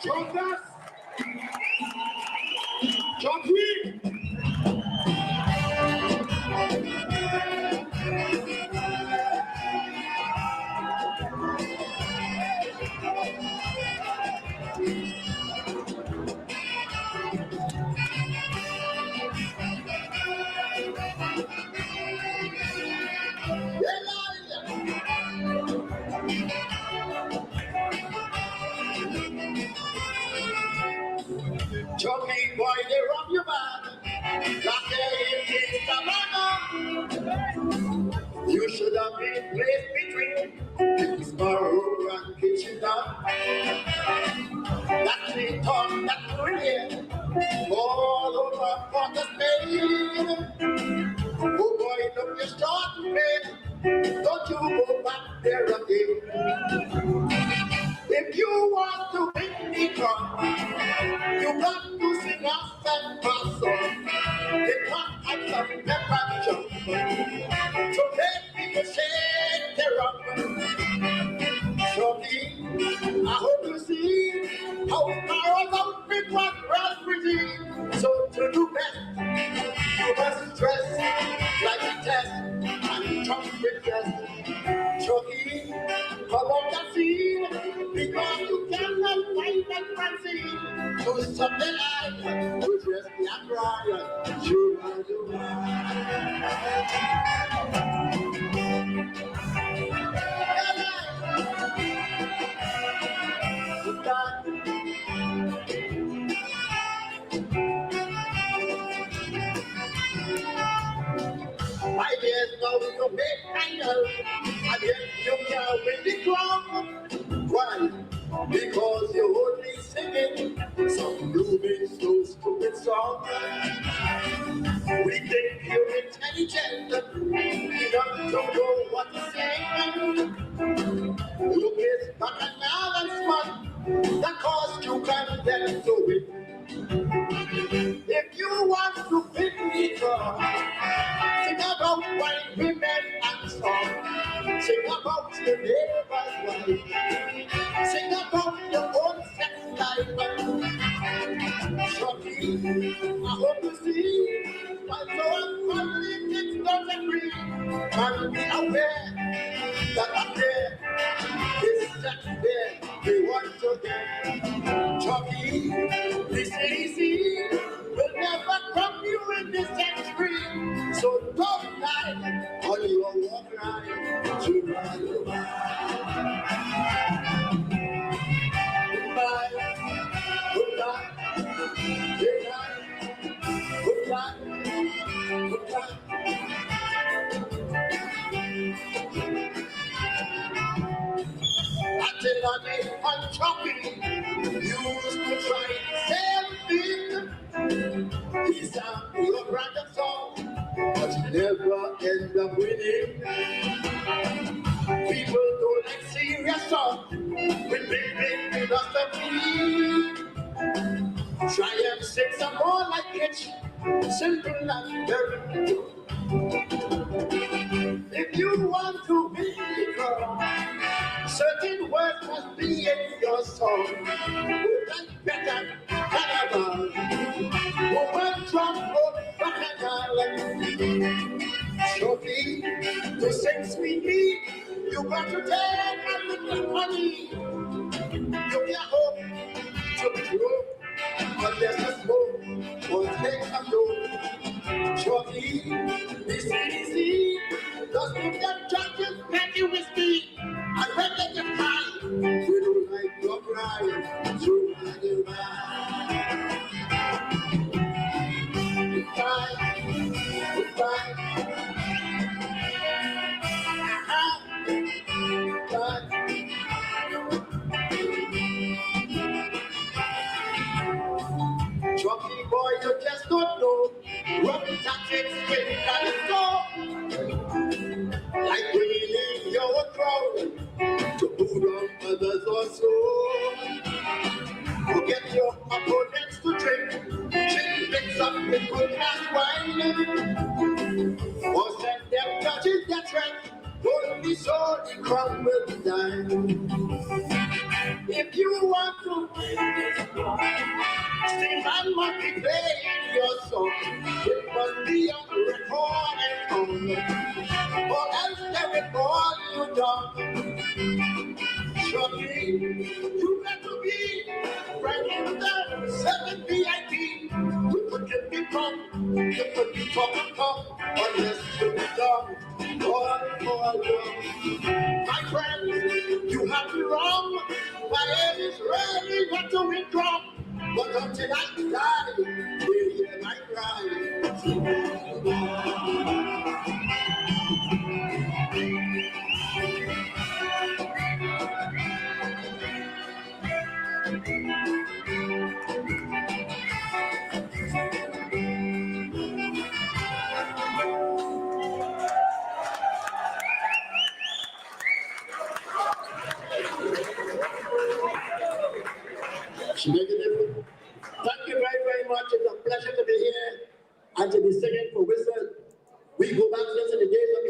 Jonas, John Queen. Jockey boy, they rob your man. Got there in Savannah. You should have been placed between Sparrow and Kitchen Down. That they talk that brilliant all over for the Spain. Oh boy, look, you start man. Don't you go back there again. If you want to win the drum, you got to sing us and pass on. The clock at some pepper jump. So let me shake the rock. So me, I hope you see how power out with what prosperity. So to do best, you must dress like a test and trumpet test. Chucky, come on the scene, because you cannot find that fancy. To stop the light, to dress like Ryan, you are the I didn't know you big angle. I didn't know you win the drum. Why? Because you're only singing some moving so stupid song. We think you're intelligent, enough to know what to say. Look at bacchanal and smart, that caused you can get to it. If you want to fit me drum, sing about white women and song. Sing about your neighbor's wife. Sing about your own sex life. Shorty, I hope you see why so unpolitics don't agree. And be aware that up there is that there they want to get. Shorty, this easy will never come you in this century. So don't lie on your walk line to ride goodbye, goodbye, goodbye, goodbye, goodbye. Until I get on talking, used to try everything. He sang your random song, but you never end up winning. People don't like serious songs with big philosophy. Try and sing some more like it, simple and very true. If you want to be girl, certain words must be in your song. Like better, carnival. Woman drum, bacchanal. Shorty, to sing sweetly, you got to take a little money. You can't hope to be true, unless the smoke will take a load. Shorty, this easy, just give them judges plenty whiskey, and when they get high, we don't like your crying, so I get by. Goodbye, goodbye. your crowd to put on others also. Forget your opponents to drink. Drink mix up with good as wine. Or send them judges that right. Only so the crown will die. If you want to sing and must be playing your song, it must be on recording phone. Or else they will call you down. Shortly, you got to be right in the 7 VIP. You could become, you could be talking come, unless you be done. All my friends, you have me wrong. My head is ready not to withdraw. But until I die, you hear my cry. Thank you very much. It's a pleasure to be here. And to be singing for Whistle. We go back just in the days of.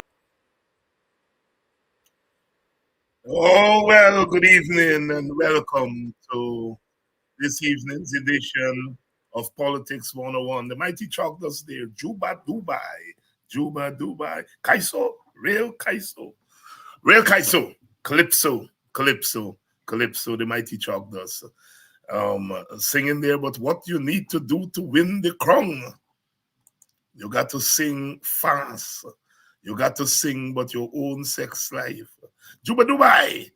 Oh, well, good evening and welcome to this evening's edition of Politics 101. The mighty chalked us there, Juba, Dubai, Juba, Dubai, Kaiso, Real Kaiso, Real Kaiso, Calypso, Calypso, Calypso, the mighty chalked us. Singing there, but what you need to do to win the crown, you got to sing fast. You got to sing about your own sex life. Juba Dubai.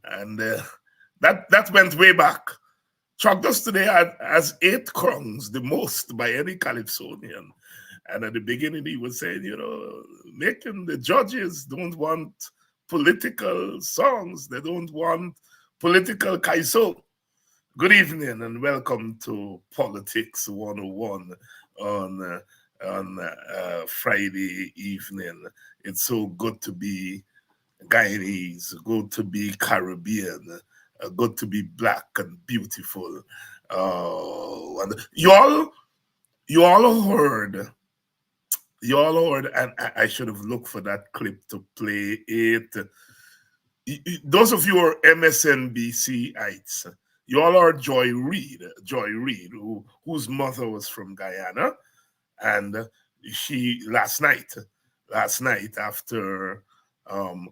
And that went way back. Chogdos today has 8 crowns, the most by any Calypsonian. And at the beginning, he was saying, making the judges don't want political songs. They don't want political kaiso. Good evening and welcome to Politics 101 on Friday evening. It's so good to be Guyanese, good to be Caribbean, good to be black and beautiful. And you all heard, and I should have looked for that clip to play it. Those of you who are MSNBC-ites, you all are Joy Reid, whose mother was from Guyana. And she last night after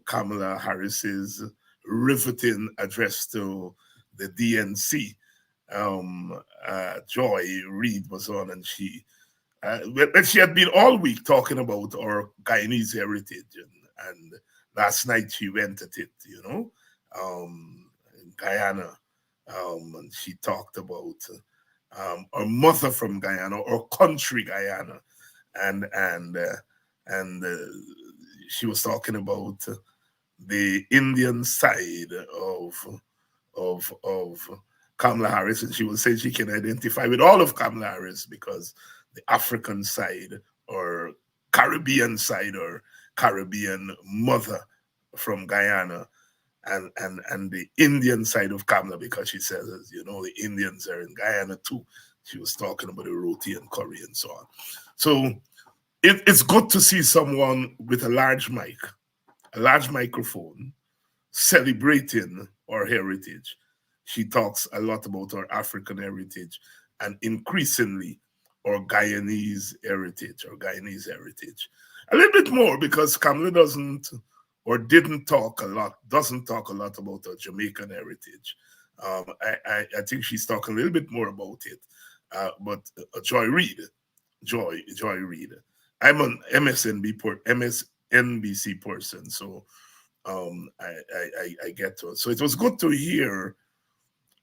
Kamala Harris's riveting address to the DNC, Joy Reid was on, and she had been all week talking about our Guyanese heritage, and last night she went at it, in Guyana, and she talked about our mother from Guyana, or country Guyana, and she was talking about the Indian side of Kamala Harris, and she was saying she can identify with all of Kamala Harris because the African side, or Caribbean side, or Caribbean mother from Guyana, and the Indian side of Kamala, because she says, the Indians are in Guyana too. She was talking about the roti and curry and so on. So it's good to see someone with a large microphone, celebrating our heritage. She talks a lot about our African heritage and increasingly our Guyanese heritage, A little bit more, because Kamala doesn't talk a lot about our Jamaican heritage. I think she's talking a little bit more about it. But Joy Reid. I'm an MSNBC person, so I get to it. So it was good to hear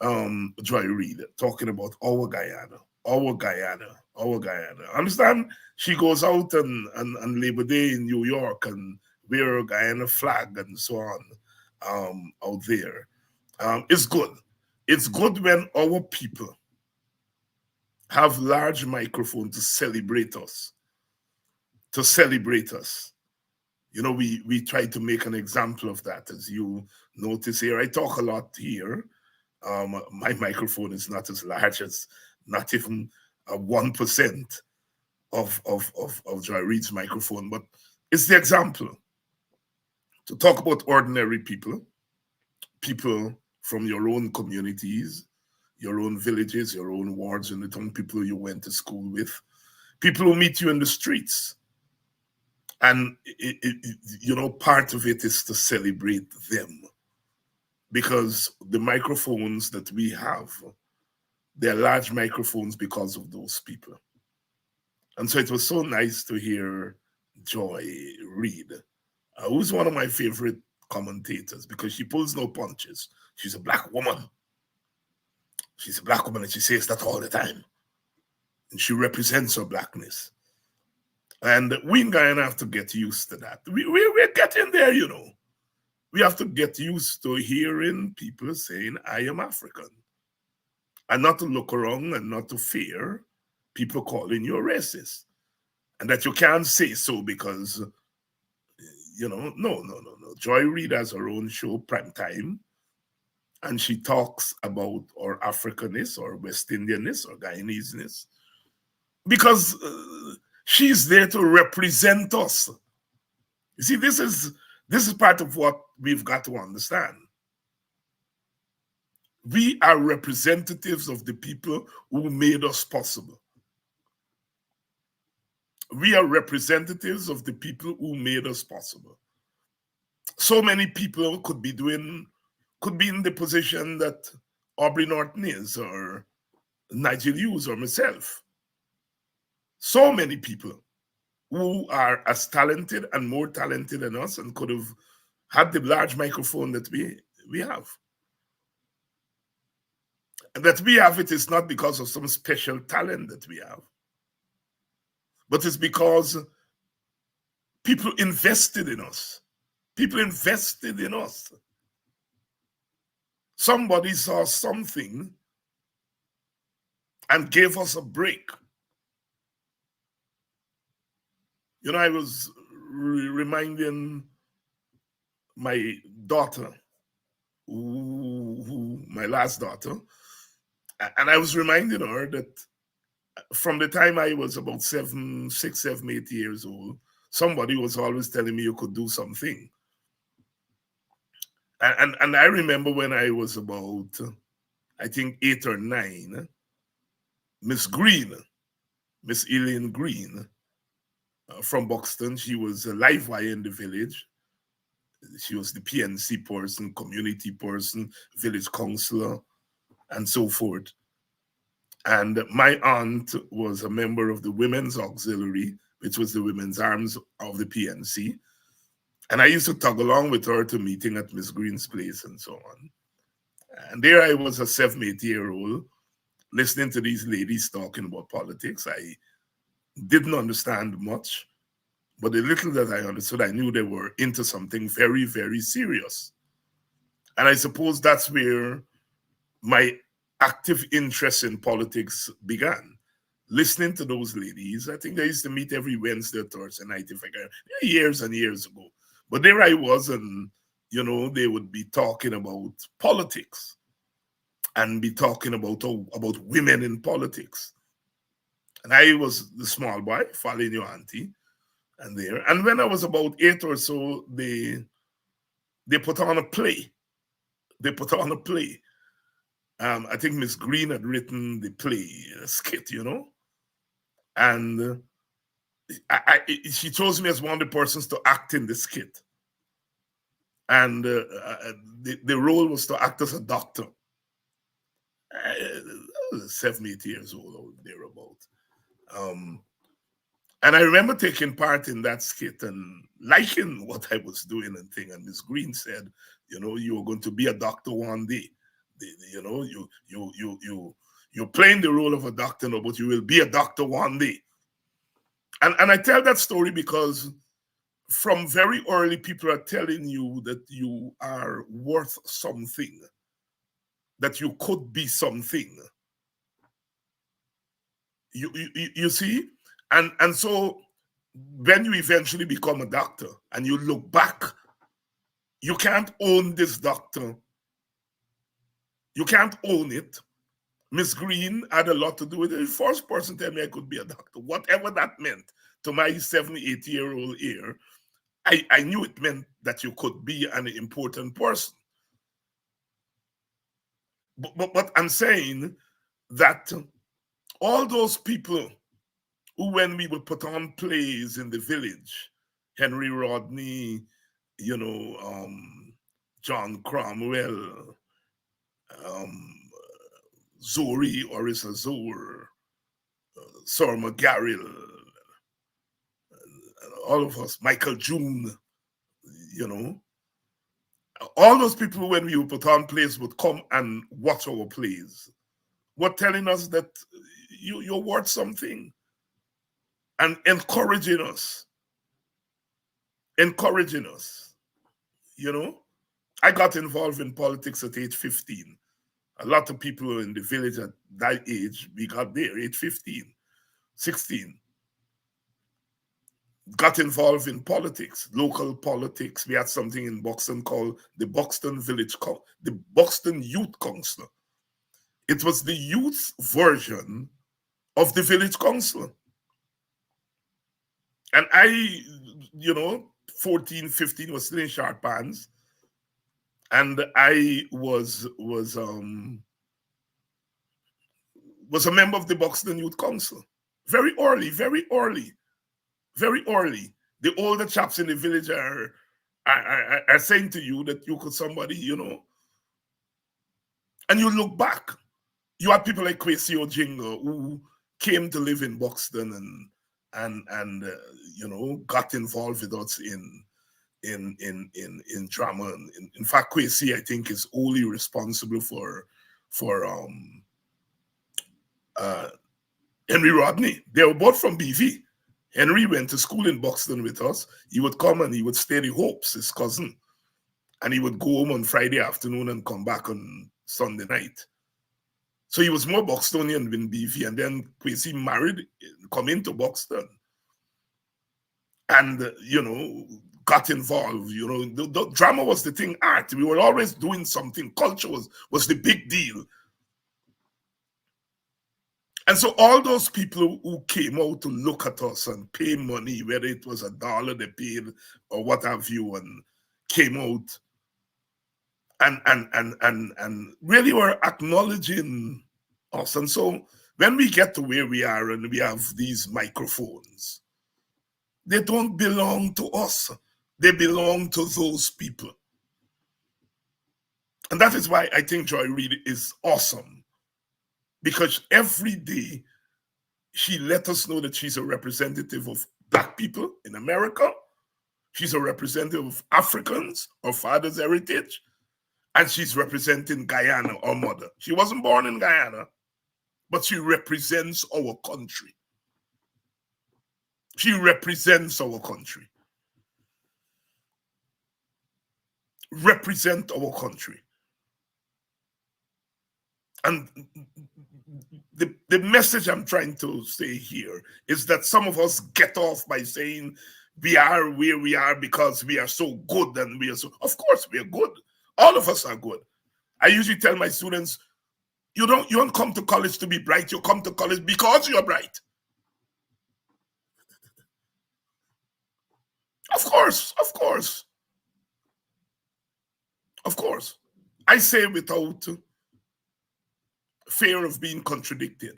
Joy Reid talking about our Guyana. Understand? She goes out and Labor Day in New York and wear a Guyana flag and so on out there. It's good. It's good when our people have large microphone to celebrate us. You know, we try to make an example of that. As you notice here, I talk a lot here. My microphone is not as large as not even 1% of Joy Reid's microphone, but it's the example to talk about ordinary people, people from your own communities, your own villages, your own wards, and the town, people you went to school with, people who meet you in the streets. And, you know, part of it is to celebrate them, because the microphones that we have, they're large microphones because of those people. And so it was so nice to hear Joy Reid, who's one of my favorite commentators because she pulls no punches. She's a black woman. She's a black woman and she says that all the time. And she represents her blackness. And we in Guyana have to get used to that. We're getting there, you know. We have to get used to hearing people saying, I am African. And not to look around and not to fear people calling you a racist. And that you can't say so because, you know, no. Joy Reid has her own show, Prime Time, and she talks about our Africanness or West Indianness or Guyaneseness because she's there to represent us. You see, this is part of what we've got to understand. We are representatives of the people who made us possible. We are representatives of the people who made us possible. So many people could be in the position that Aubrey Norton is, or Nigel Hughes, or myself. So many people who are as talented and more talented than us and could have had the large microphone that we have. And that we have it is not because of some special talent that we have, but it's because people invested in us. People invested in us. Somebody saw something and gave us a break. You know, I was reminding my daughter, my last daughter, and I was reminding her that from the time I was about 6, 7, 8 years old, somebody was always telling me you could do something. And I remember when I was about, I think, 8 or 9, Miss Elaine Green, from Buxton, she was a live wire in the village. She was the PNC person, community person, village councillor, and so forth. And my aunt was a member of the Women's Auxiliary, which was the women's arms of the PNC. And I used to tug along with her to meeting at Miss Green's place and so on. And there I was, a 7, 8-year-old, listening to these ladies talking about politics. I didn't understand much, but the little that I understood, I knew they were into something very, very serious. And I suppose that's where my active interest in politics began. Listening to those ladies. I think I used to meet every Wednesday or Thursday night, if I can, years and years ago. But there I was, and, you know, they would be talking about politics and be talking about women in politics. And I was the small boy following your auntie and there. And when I was about 8 or so, they put on a play. I think Miss Green had written the play, a skit, you know. And she chose me as one of the persons to act in the skit. And the role was to act as a doctor. I was 7, 8 years old or thereabout. And I remember taking part in that skit and liking what I was doing and thing. And Miss Green said, you know, you are going to be a doctor one day. You know, you're playing the role of a doctor now, but you will be a doctor one day. And I tell that story because from very early, people are telling you that you are worth something, that you could be something. You see? And so when you eventually become a doctor and you look back, you can't own this doctor. You can't own it. Miss Green had a lot to do with it. The first person tell me I could be a doctor, whatever that meant to my 70, 80-year-old ear. I knew it meant that you could be an important person. But I'm saying that all those people who, when we would put on plays in the village, Henry Rodney, John Cromwell, Zori, Orissa Zor, Sir McGarrell, all of us, Michael June, all those people, when we would put on plays, would come and watch our plays, were telling us that you're worth something and encouraging us. I got involved in politics at age 15. A lot of people in the village at that age, we got there, age 15, 16. Got involved in politics, local politics. We had something in Buxton called the Buxton the Buxton Youth Council. It was the youth version of the village council. And I, 14, 15, was still in short pants. And I was a member of the Buxton Youth Council. Very early. The older chaps in the village are saying to you that you could somebody, and you look back. You had people like Kwesi Ojinga who came to live in Buxton and got involved with us in drama. In fact, Kwesi, I think, is only responsible for Henry Rodney. They were both from BV. Henry went to school in Buxton with us. He would come and he would stay at Hopes, his cousin. And he would go home on Friday afternoon and come back on Sunday night. So he was more Buxtonian than BV. And then Kwesi married, come into Buxton. And, got involved. The drama was the thing, art. We were always doing something. Culture was the big deal. And so all those people who came out to look at us and pay money, whether it was $1 they paid or what have you, and came out and really were acknowledging us. And so when we get to where we are and we have these microphones, they don't belong to us. They belong to those people. And that is why I think Joy Reid is awesome. Because every day she let us know that she's a representative of Black people in America. She's a representative of Africans, her father's heritage. And she's representing Guyana, our mother. She wasn't born in Guyana, but she represents our country. She represents our country. Represent our country. And the message I'm trying to say here is that some of us get off by saying we are where we are because we are so good and we are so, of course we are good. All of us are good. I usually tell my students, you don't come to college to be bright, you come to college because you're bright. Of course. I say without fear of being contradicted.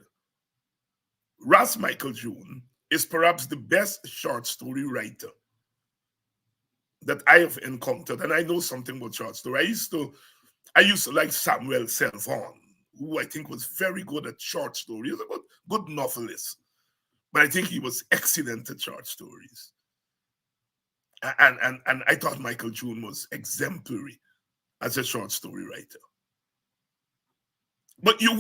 Ras Michael June is perhaps the best short story writer that I have encountered, and I know something about short story. I used to like Samuel Selvon, who I think was very good at short stories. He was a good novelist, but I think he was excellent at short stories. And I thought Michael June was exemplary as a short story writer. But you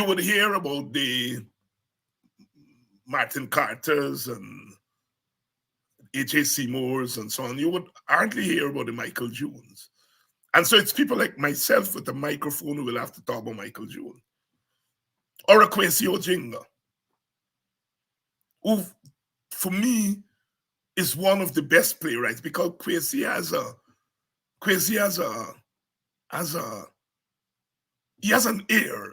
would hear about the Martin Carters and H.A. Seymours and so on. You would hardly hear about the Michael Junes. And so it's people like myself with a microphone who will have to talk about Michael June. Or a Kwesi Ojinga, who, for me, is one of the best playwrights because Kwesi he has an ear.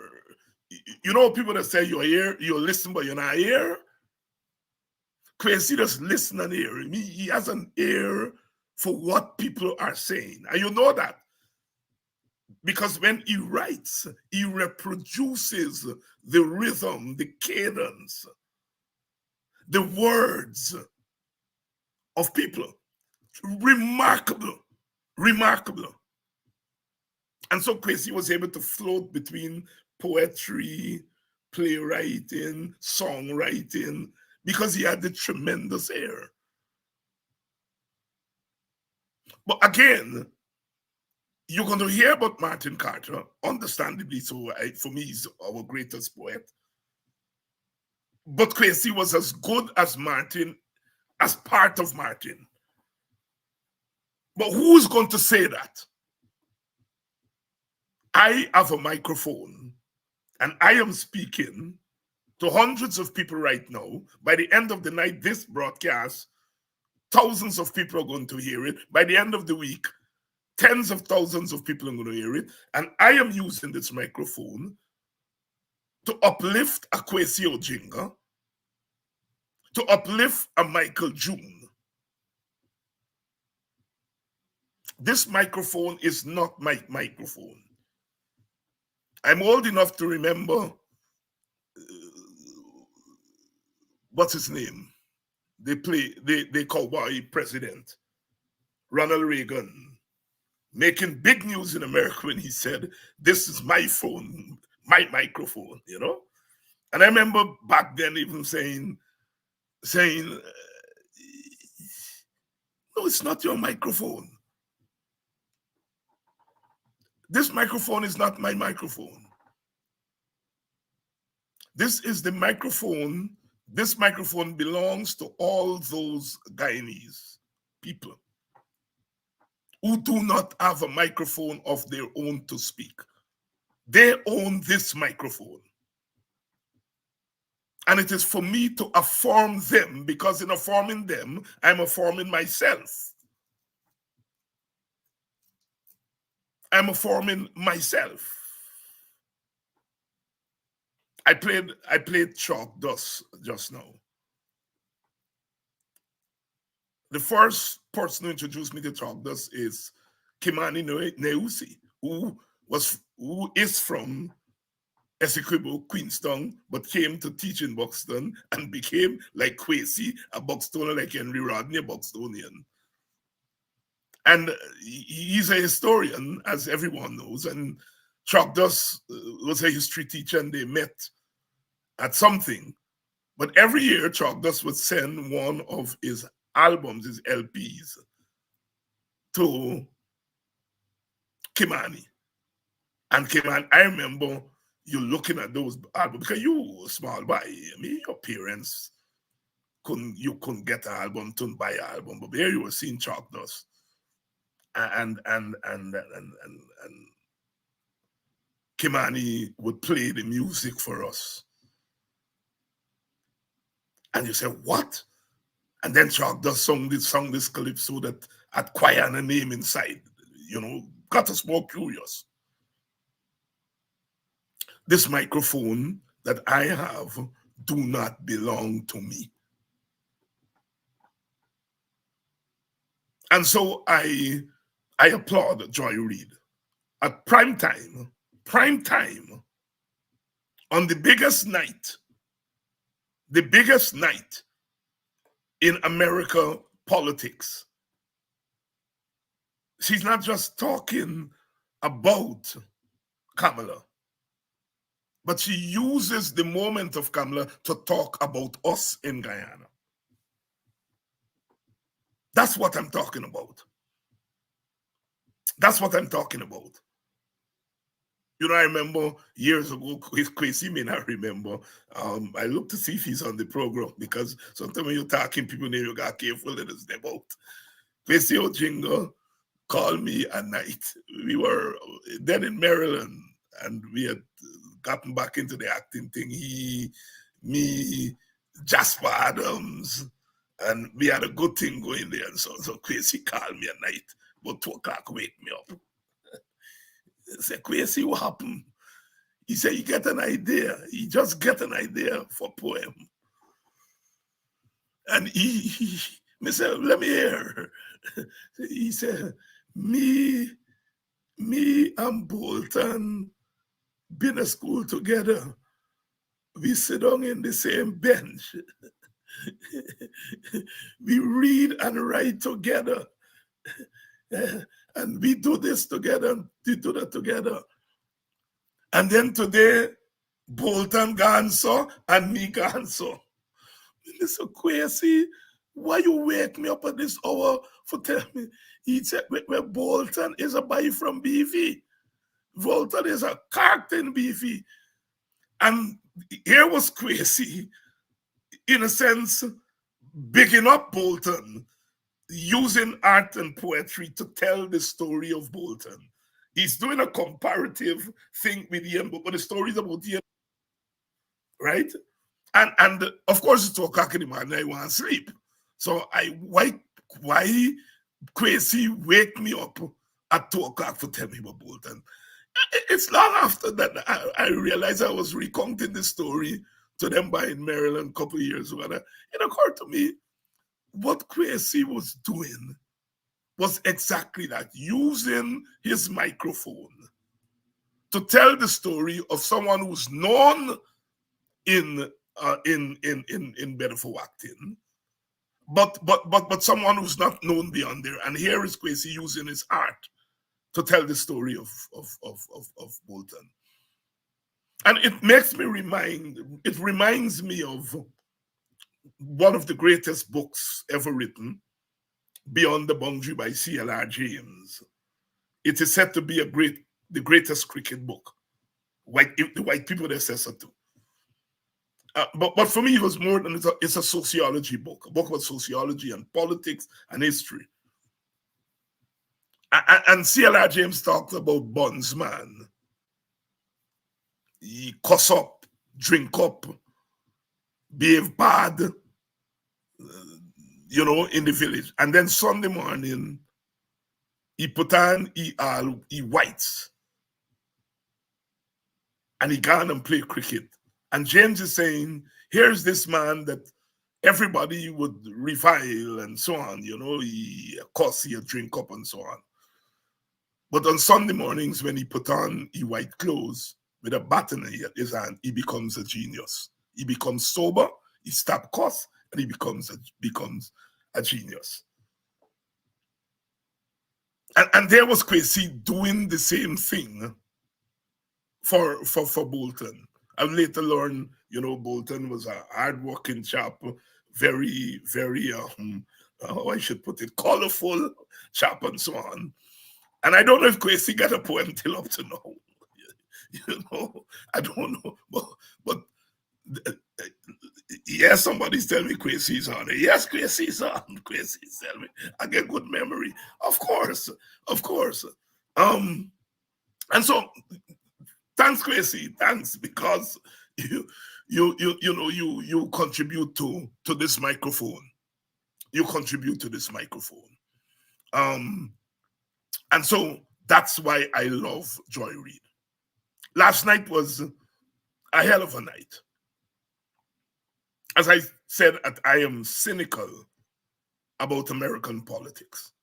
You know, people that say you're listening, but you're not here. Kwesi just listen and hear. He has an ear for what people are saying. And you know that. Because when he writes, he reproduces the rhythm, the cadence, the words of people. Remarkable. Remarkable. And so Kwesi was able to float between poetry, playwriting, songwriting, because he had the tremendous ear. But again, you're going to hear about Martin Carter, understandably so. For me, he's our greatest poet. But Kwesi was as good as Martin, as part of Martin. But who's going to say that? I have a microphone and I am speaking to hundreds of people right now. By the end of the night, this broadcast, thousands of people are going to hear it. By the end of the week, tens of thousands of people are going to hear it. And I am using this microphone to uplift a Kwesi Ojinga, to uplift a Michael June. This microphone is not my microphone. I'm old enough to remember, what's his name? They cowboy president, Ronald Reagan, making big news in America when he said, "This is my phone, my microphone," you know? And I remember back then even saying, no, it's not your microphone. This microphone is not my microphone. This is the microphone. This microphone belongs to all those Guyanese people who do not have a microphone of their own to speak. They own this microphone. And it is for me to affirm them, because in affirming them, I'm affirming myself. I'm affirming myself. I played Chalk Dust just now. The first person who introduced me to Chalk Dust is Kimani Neusi, who is from Essequibo, Queenstown, but came to teach in Buxton and became like Kwesi, a Buxtonian, like Henry Rodney, a Buxtonian. And he's a historian, as everyone knows, and Chalk Dust was a history teacher, and they met at something. But every year, Chalk Dust would send one of his albums, his LPs, to Kimani. And Kimani, I remember you looking at those albums, because you were a small boy. I mean, your parents couldn't get an album, couldn't buy an album, but there you were seeing Chalk Dust. And Kimani would play the music for us. And you say, what? And then Chalk Dust sung this calypso that had choir and a name inside, you know, got us more curious. This microphone that I have do not belong to me. And so I applaud Joy Reid. At prime time, on the biggest night in America politics, she's not just talking about Kamala, but she uses the moment of Kamala to talk about us in Guyana. That's what I'm talking about. That's what I'm talking about. You know, I remember years ago, Kwesi may not remember. I looked to see if he's on the program, because sometimes when you're talking, people name you got careful, let us step out. Kwesi Ojinga called me at night. We were then in Maryland, and we had gotten back into the acting thing. Me, Jasper Adams, And we had a good thing going there. And so Kwesi called me at night, about 2 o'clock, wake me up. I said, Kwesi, what happened? He said, he get an idea. He just get an idea for poem. And he said, let me hear. He said, me and Bolton been at school together. We sit down in the same bench. We read and write together. And we do this together, we do that together. And then today, Bolton gone so, and me gone so. Mr. Kwesi, why you wake me up at this hour for telling me? He said, well, Bolton is a boy from BV. Bolton is a character in BV. And here was Kwesi, in a sense, bigging up Bolton, using art and poetry to tell the story of Bolton. He's doing a comparative thing with him, but the stories about him, right? And of course, it's 2 o'clock in the morning, I want to sleep. So why Kwesi wake me up at 2 o'clock for telling me about Bolton? It's long after that I realized I was recounting the story to them by in Maryland a couple of years ago. And it occurred to me, what Kwesi was doing was exactly that, using his microphone to tell the story of someone who's known in Bedford acting, but someone who's not known beyond there. And here is Kwesi using his art to tell the story of Bolton. And it reminds me of one of the greatest books ever written, Beyond the Boundary by C.L.R. James. It is said to be the greatest cricket book. The white people they say so too. But for me, it was more than it's a sociology book, a book about sociology and politics and history. And C.L.R. James talked about bondsman. He cuss up, drink up, behave bad, in the village. And then Sunday morning, he put on he whites. And he gone and play cricket. And James is saying, here's this man that everybody would revile and so on, he cuss, he drink up and so on. But on Sunday mornings, when he put on his white clothes with a bat in his hand, he becomes a genius. He becomes sober, he stop cuss, and he becomes a genius. And there was Kwesi doing the same thing for Bolton. I later learned, Bolton was a hard-working chap, very, very, how I should put it, colorful chap and so on. And I don't know if Kwesi got a poem till up to now. I don't know. But yes, somebody's telling me Kwesi's on it. Yes, Kwesi's on. Kwesi's telling me. I get good memory. Of course. And so thanks, Kwesi. Thanks, because you contribute to this microphone. You contribute to this microphone. And so that's why I love Joy Reid. Last night was a hell of a night. As I said, I am cynical about American politics,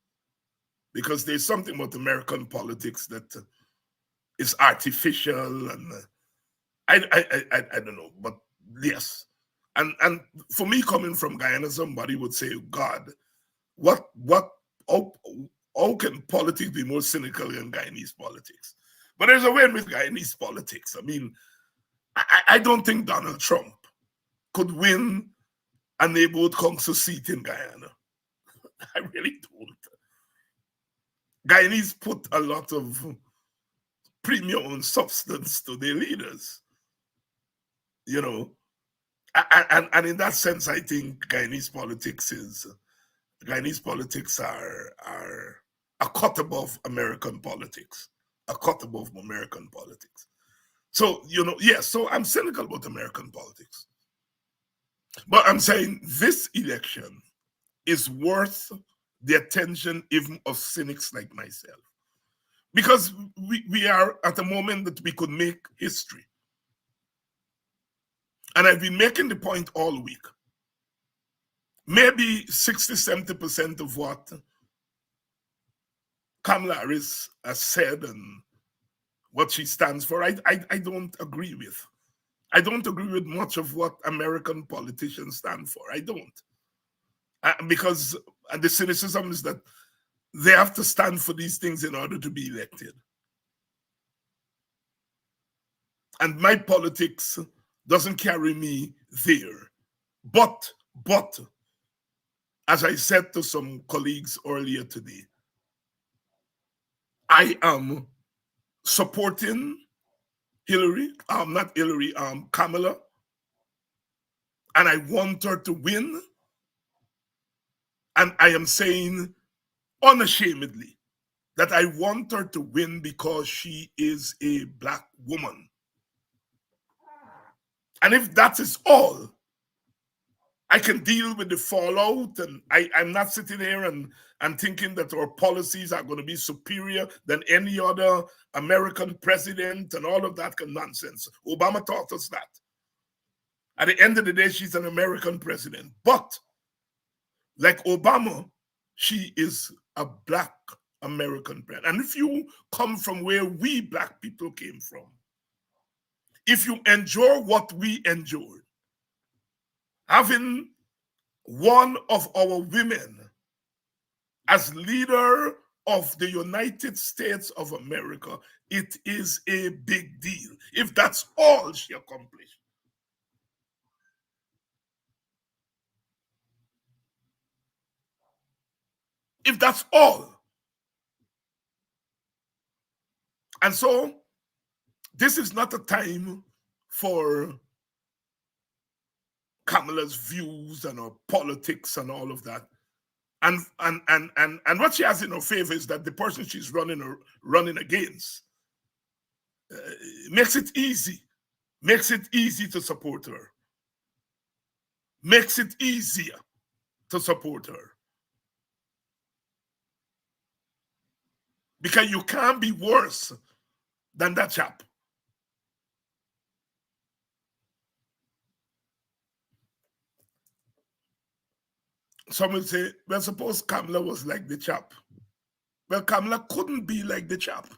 because there's something about American politics that is artificial, and I don't know, but yes. And for me, coming from Guyana, somebody would say, God, how can politics be more cynical than Guyanese politics? But there's a way with Guyanese politics. I mean, I don't think Donald Trump could win a neighborhood council seat in Guyana. I really don't. Guyanese put a lot of premium and substance to their leaders, And in that sense, I think Guyanese politics are a cut above American politics. A cut above American politics. So, yes, so I'm cynical about American politics. But I'm saying this election is worth the attention even of cynics like myself. Because we are at a moment that we could make history. And I've been making the point all week. Maybe 60-70% of what Kamala Harris has said and what she stands for, I don't agree with. I don't agree with much of what American politicians stand for. I don't. Because the cynicism is that they have to stand for these things in order to be elected. And my politics doesn't carry me there. But, as I said to some colleagues earlier today, I am supporting Kamala, and I want her to win. And I am saying unashamedly that I want her to win because she is a Black woman. And if that is all, I can deal with the fallout, and I'm not sitting here and thinking that our policies are going to be superior than any other American president and all of that kind of nonsense. Obama taught us that. At the end of the day, she's an American president. But like Obama, she is a Black American president. And if you come from where we Black people came from, if you endure what we endured, having one of our women as leader of the United States of America, it is a big deal. If that's all she accomplished. If that's all. And so, this is not a time for Kamala's views and her politics and all of that. And what she has in her favor is that the person she's running against makes it easy to support her. Makes it easier to support her. Because you can't be worse than that chap. Some will say, well, suppose Kamala was like the chap. Well, Kamala couldn't be like the chap.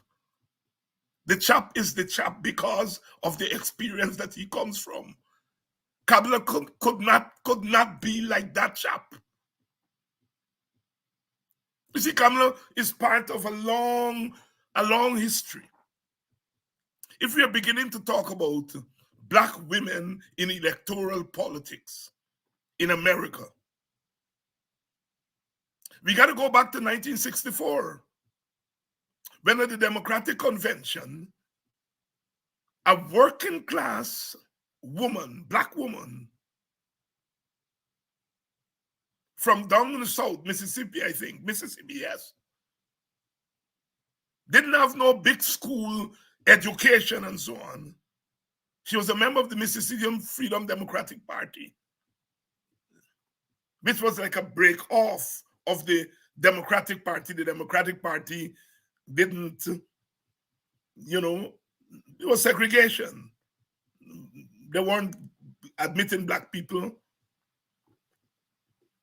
The chap is the chap because of the experience that he comes from. Kamala could not be like that chap. You see, Kamala is part of a long history. If we are beginning to talk about Black women in electoral politics in America, we got to go back to 1964, when at the Democratic Convention, a working class woman, Black woman, from down in the South, Mississippi, I think, Mississippi, yes, didn't have no big school education and so on. She was a member of the Mississippi Freedom Democratic Party, which was like a break off of the Democratic Party. The Democratic Party didn't, it was segregation. They weren't admitting Black people.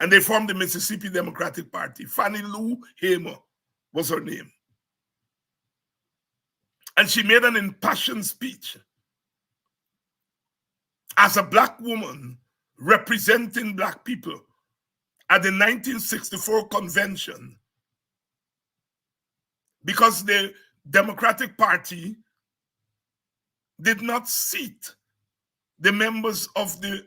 And they formed the Mississippi Democratic Party. Fannie Lou Hamer was her name. And she made an impassioned speech as a Black woman representing Black people at the 1964 convention, because the Democratic Party did not seat the members of the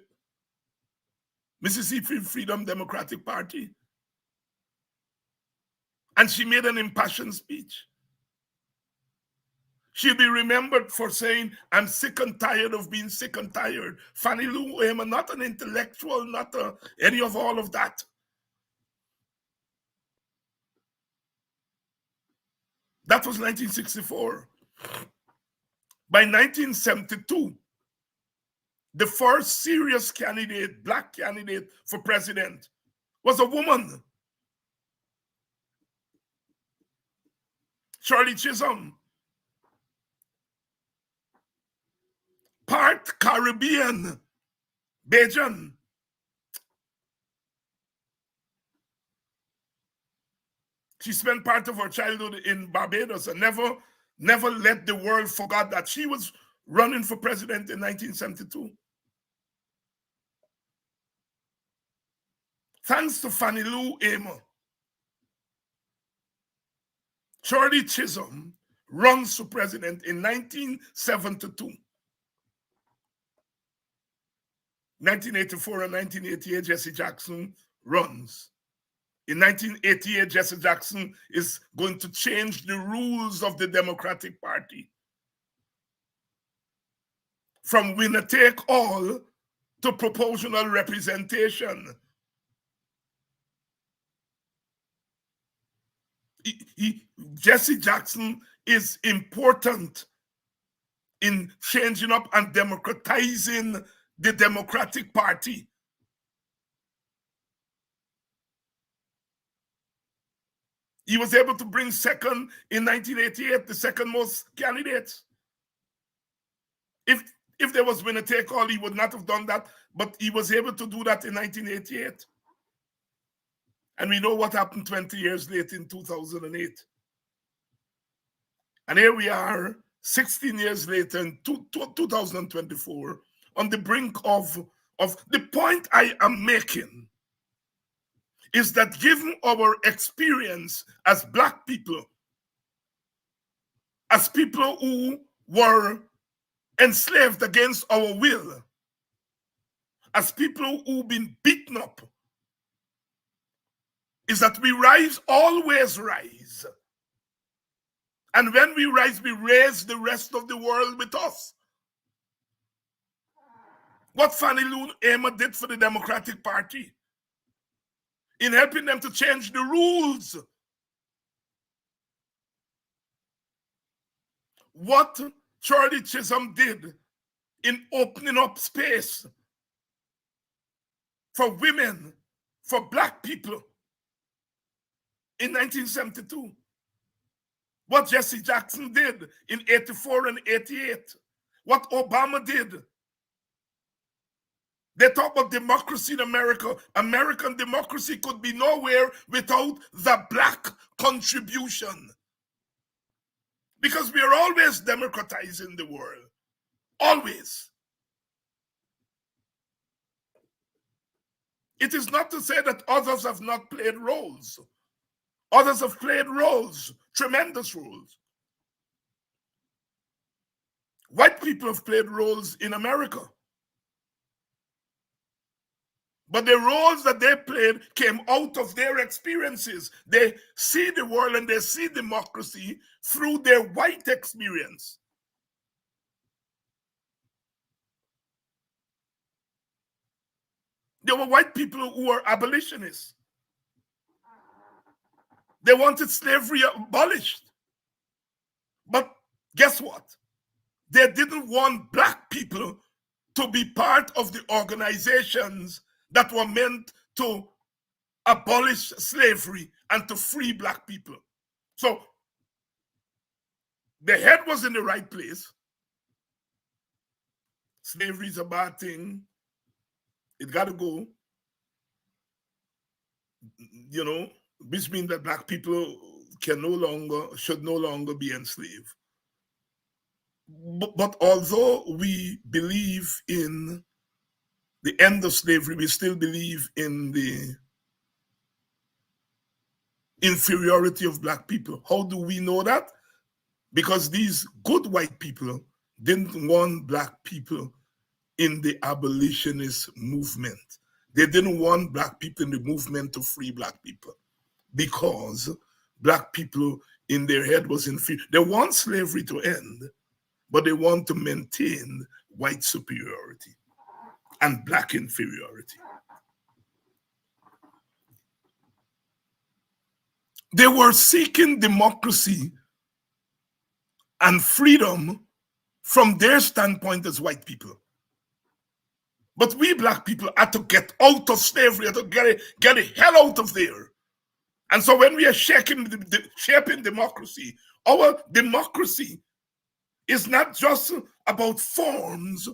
Mississippi Freedom Democratic Party. And she made an impassioned speech. She'll be remembered for saying, I'm sick and tired of being sick and tired. Fannie Lou Hamer, not an intellectual, not any of all of that. That was 1964. By 1972, the first serious candidate, Black candidate for president, was a woman. Shirley Chisholm, part Caribbean, Bajan. She spent part of her childhood in Barbados and never let the world forget that she was running for president in 1972. Thanks to Fannie Lou Hamer, Shirley Chisholm runs for president in 1972. 1984 and 1988, Jesse Jackson runs. In 1988, Jesse Jackson is going to change the rules of the Democratic Party from winner take all to proportional representation. Jesse Jackson is important in changing up and democratizing the Democratic Party. He was able to bring second in 1988, the second most candidates. If there was winner take all, he would not have done that, but he was able to do that in 1988. And we know what happened 20 years later in 2008. And here we are, 16 years later in 2024, on the brink of the point I am making is that given our experience as Black people, as people who were enslaved against our will, as people who've been beaten up, is that we rise, always rise. And when we rise, we raise the rest of the world with us. What Fannie Lou Hamer did for the Democratic Party in helping them to change the rules. What Shirley Chisholm did in opening up space for women, for Black people in 1972. What Jesse Jackson did in 84 and 88. What Obama did. They talk about democracy in America. American democracy could be nowhere without the Black contribution. Because we are always democratizing the world. Always. It is not to say that others have not played roles. Others have played roles, tremendous roles. White people have played roles in America. But the roles that they played came out of their experiences. They see the world and they see democracy through their white experience. There were white people who were abolitionists. They wanted slavery abolished. But guess what? They didn't want Black people to be part of the organizations that were meant to abolish slavery and to free Black people. So the head was in the right place. Slavery is a bad thing. It got to go. You know, which means that Black people should no longer be enslaved. But although we believe in the end of slavery, we still believe in the inferiority of Black people. How do we know that? Because these good white people didn't want Black people in the abolitionist movement. They didn't want Black people in the movement to free Black people because Black people in their head was inferior. They want slavery to end, but they want to maintain white superiority and Black inferiority. They were seeking democracy and freedom from their standpoint as white people. But we black people had to get out of slavery, had to get the hell out of there. And so when we are shaping democracy, our democracy is not just about forms,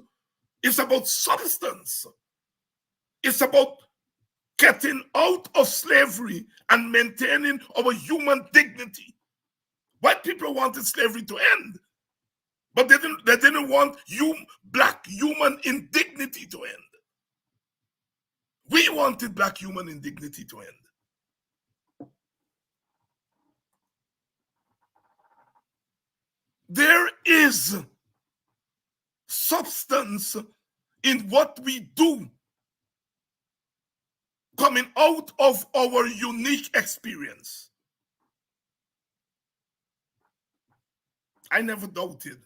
it's about substance. It's about getting out of slavery and maintaining our human dignity. White people wanted slavery to end, but they didn't want black human indignity to end. We wanted black human indignity to end. There is substance in what we do coming out of our unique experience. I never doubted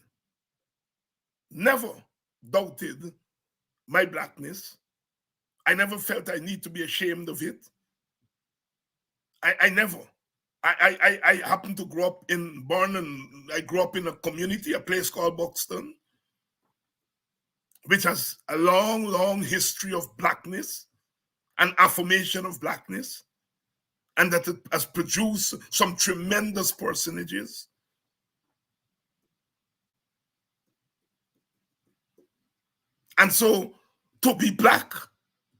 my blackness. I never felt I need to be ashamed of it. I never. I happened to grow up I grew up in a community, a place called Buxton, which has a long, long history of blackness and affirmation of blackness, and that it has produced some tremendous personages. And so to be black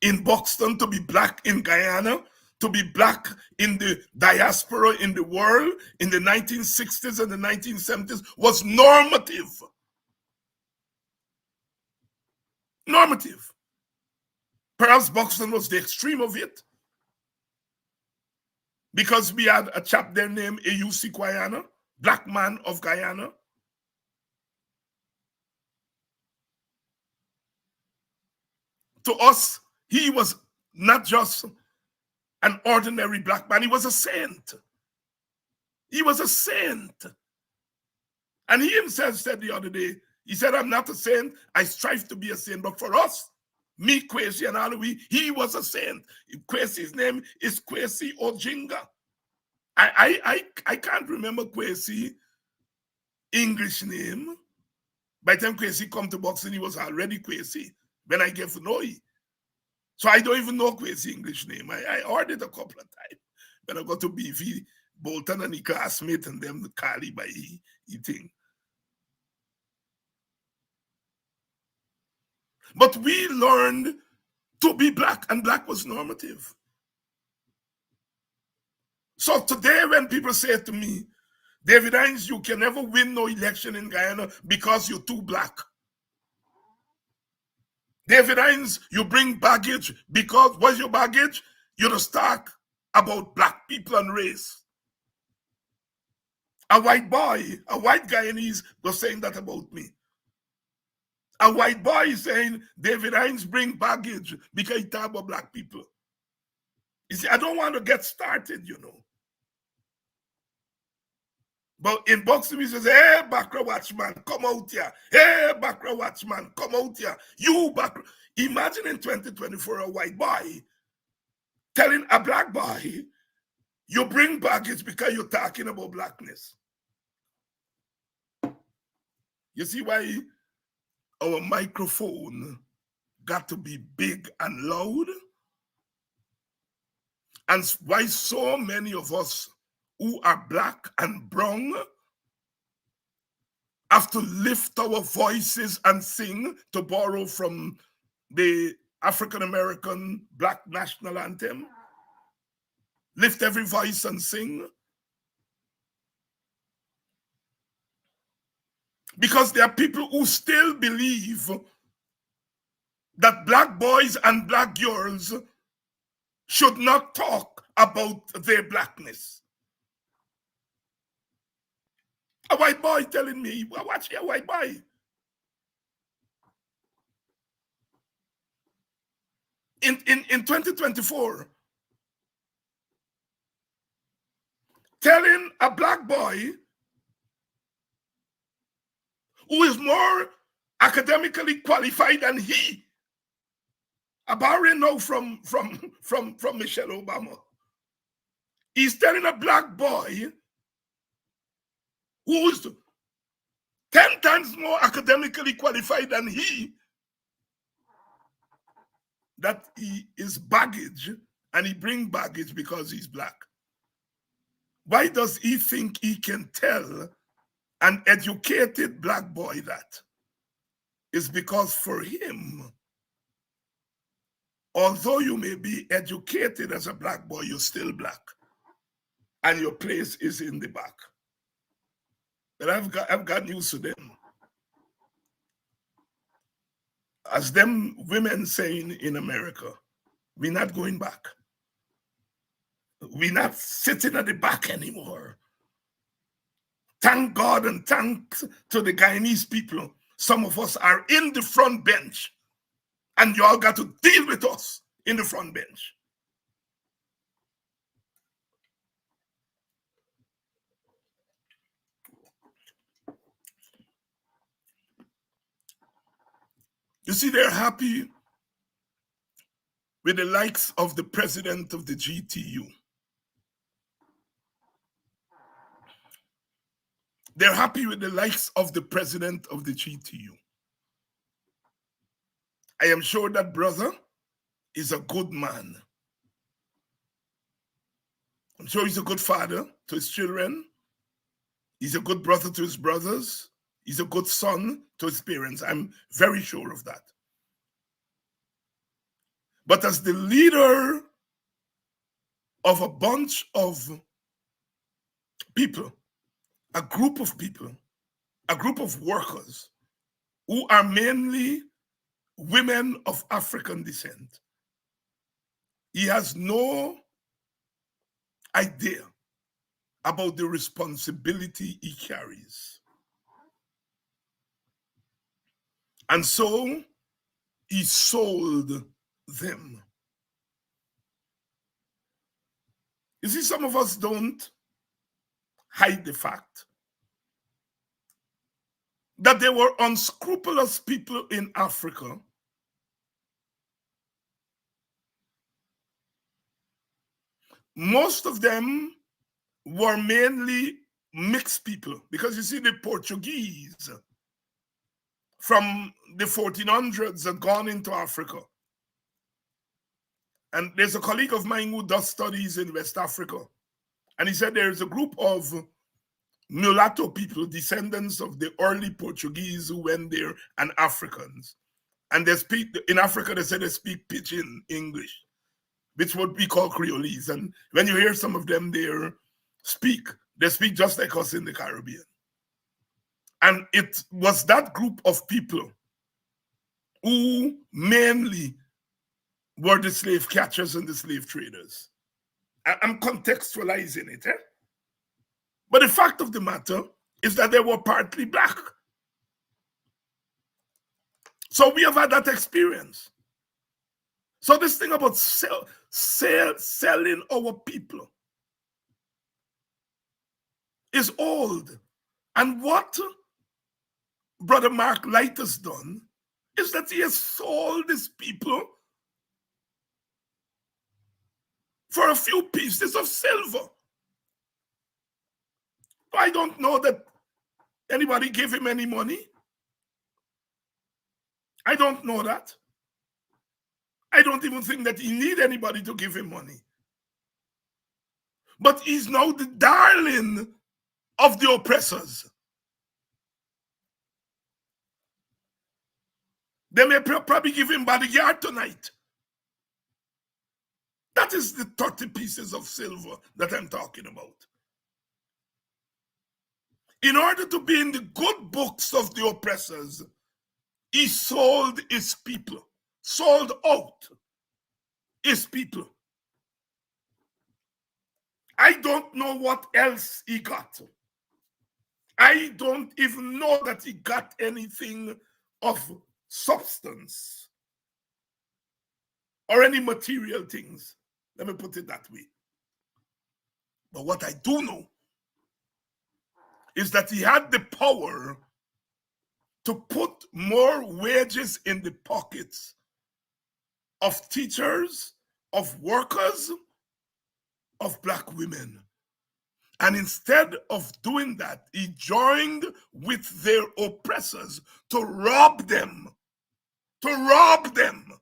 in Buxton, to be black in Guyana, to be black in the diaspora in the world in the 1960s and the 1970s was normative. Normative. Perhaps Buxton was the extreme of it, because we had a chap there named A.U.C. Quayana, black man of Guyana. To us, he was not just an ordinary black man, he was a saint. He was a saint. And he himself said the other day, he said, I'm not a saint, I strive to be a saint. But for us, me, Kwesi, and Alawi, he was a saint. Kwesi's name is Kwesi Ojinga. I can't remember Kwesi English name. By the time Kwesi come to Buxton, he was already Kwesi when I get to know him. So I don't even know Kwesi English name. I heard it a couple of times when I got to BV, Bolton and his classmate and them Kali by he thing. But we learned to be black, and black was normative. So today when people say to me, David Hines, you can never win no election in Guyana because you're too black. David Hines, you bring baggage because what's your baggage? You're the talk about black people and race. A white boy, a white Guyanese was saying that about me. A white boy is saying David Hines bring baggage because he talk about black people. You see, I don't want to get started, you know. But in Buxton, he says, hey, Bakra Watchman, come out here. Hey, Bakra Watchman, come out here. You, Bakra. Imagine in 2024, a white boy telling a black boy, you bring baggage because you're talking about blackness. You see why our microphone got to be big and loud? And why so many of us who are black and brown have to lift our voices and sing, to borrow from the African-American Black National Anthem. Lift every voice and sing. Because there are people who still believe that black boys and black girls should not talk about their blackness. A white boy telling me, well, watch here, white boy. In 2024, telling a black boy who is more academically qualified than he, borrowing now from Michelle Obama. He's telling a black boy who is 10 times more academically qualified than he that he is baggage and he bring baggage because he's black? Why does he think he can tell an educated black boy that? It's because for him, although you may be educated as a black boy, you're still black. And your place is in the back. But I've got news to them. As them women saying in America, we're not going back. We're not sitting at the back anymore. Thank God and thanks to the Guyanese people, some of us are in the front bench, and you all got to deal with us in the front bench. You see, they're happy with the likes of the president of the GTU. They're happy with the likes of the president of the GTU. I am sure that brother is a good man. I'm sure he's a good father to his children. He's a good brother to his brothers. He's a good son to his parents. I'm very sure of that. But as the leader of a bunch of people, a group of people, a group of workers who are mainly women of African descent, he has no idea about the responsibility he carries. And so he sold them. You see, some of us don't hide the fact that there were unscrupulous people in Africa most of them were mainly mixed people, because you see, the Portuguese from the 1400s had gone into Africa. And there's a colleague of mine who does studies in West Africa. And he said there's a group of mulatto people, descendants of the early Portuguese who went there, and Africans. And they speak, in Africa, they say they speak pidgin English, which would be called Creolese. And when you hear some of them there speak, they speak just like us in the Caribbean. And it was that group of people who mainly were the slave catchers and the slave traders. I'm contextualizing it. But the fact of the matter is that they were partly black. So we have had that experience. So this thing about selling our people is old. And what Brother Mark Light has done is that he has sold his people for a few pieces of silver. I don't know that anybody gave him any money. I don't know that. I don't even think that he need anybody to give him money. But he's now the darling of the oppressors. They may probably give him bodyguard tonight. That is the 30 pieces of silver that I'm talking about. In order to be in the good books of the oppressors, he sold his people, sold out his people. I don't know what else he got. I don't even know that he got anything of substance or any material things. Let me put it that way. But what I do know is that he had the power to put more wages in the pockets of teachers, of workers, of black women. And instead of doing that, he joined with their oppressors to rob them. To rob them.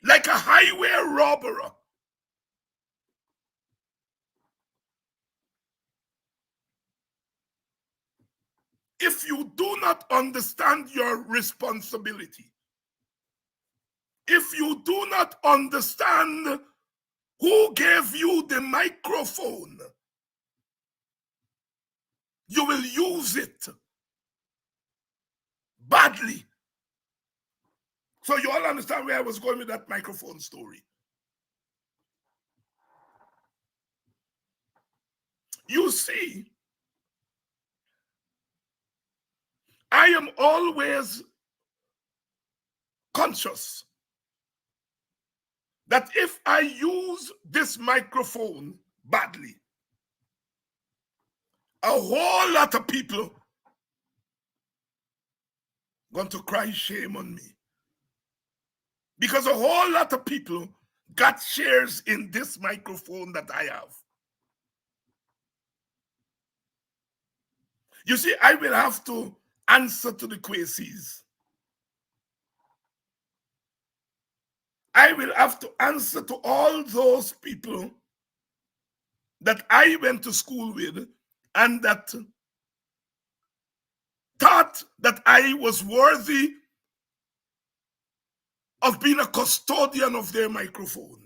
like a highway robber. If you do not understand your responsibility, if you do not understand who gave you the microphone, you will use it badly. So you all understand where I was going with that microphone story. You see, I am always conscious that if I use this microphone badly, a whole lot of people going to cry shame on me. Because a whole lot of people got shares in this microphone that I have. You see, I will have to answer to the Quasis. I will have to answer to all those people that I went to school with and that thought that I was worthy of being a custodian of their microphone.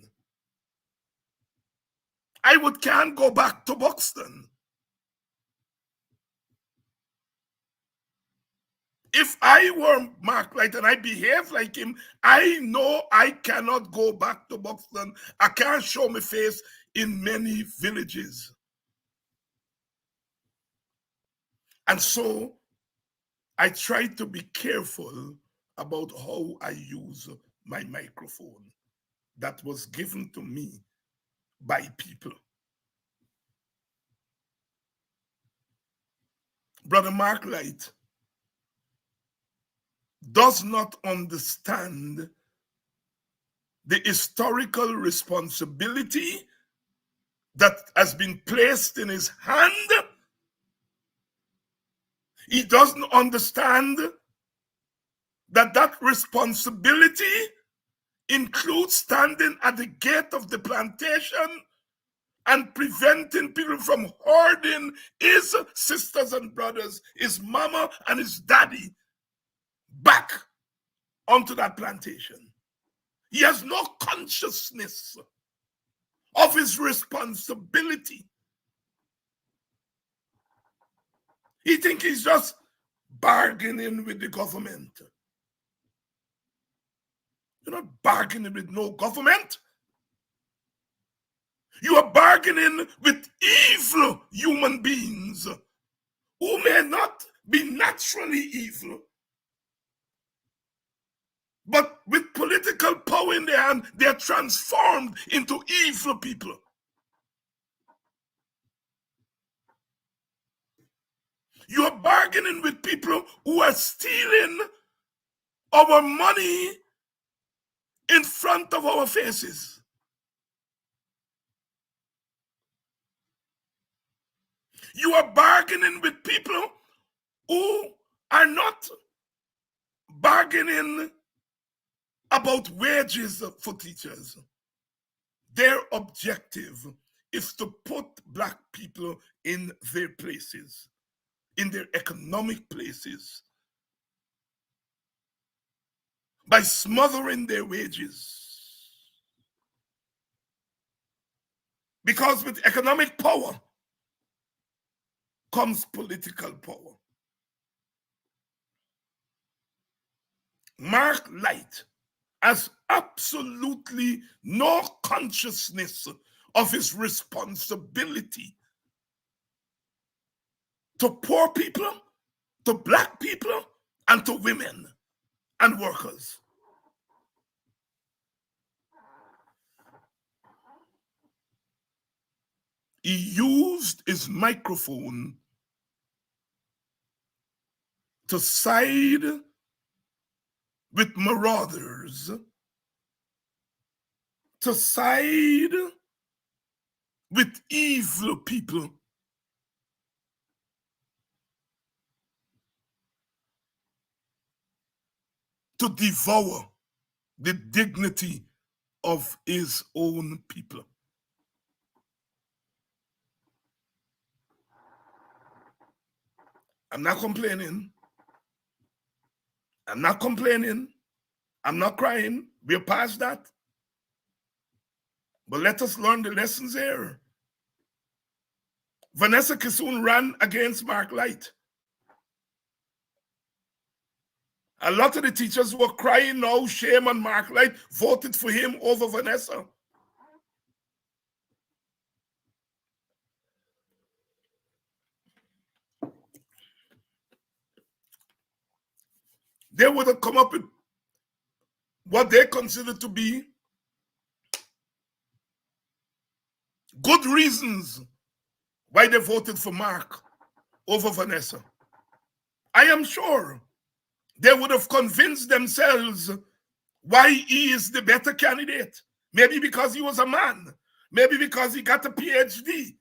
I can't go back to Buxton. If I were Mark Light and I behave like him, I know I cannot go back to Buxton. I can't show my face in many villages. And so I try to be careful about how I use my microphone that was given to me by people. Brother Mark Light does not understand the historical responsibility that has been placed in his hand. He doesn't understand that that responsibility includes standing at the gate of the plantation and preventing people from herding his sisters and brothers, his mama and his daddy back onto that plantation. He has no consciousness of his responsibility. He thinks he's just bargaining with the government. You're not bargaining with no government. You are bargaining with evil human beings who may not be naturally evil, but with political power in their hand, they are transformed into evil people. You are bargaining with people who are stealing our money in front of our faces. You are bargaining with people who are not bargaining about wages for teachers. Their objective is to put Black people in their places, in their economic places, by smothering their wages. Because with economic power comes political power. Mark Light has absolutely no consciousness of his responsibility to poor people, to Black people, and to women and workers. He used his microphone to side with marauders, to side with evil people, to devour the dignity of his own people. I'm not complaining. I'm not complaining. I'm not crying. We're past that. But let us learn the lessons here. Vanessa Kissoon ran against Mark Light. A lot of the teachers were crying now, shame on Mark Light, voted for him over Vanessa. They would have come up with what they consider to be good reasons why they voted for Mark over Vanessa. I am sure they would have convinced themselves why he is the better candidate. Maybe because he was a man. Maybe because he got a PhD.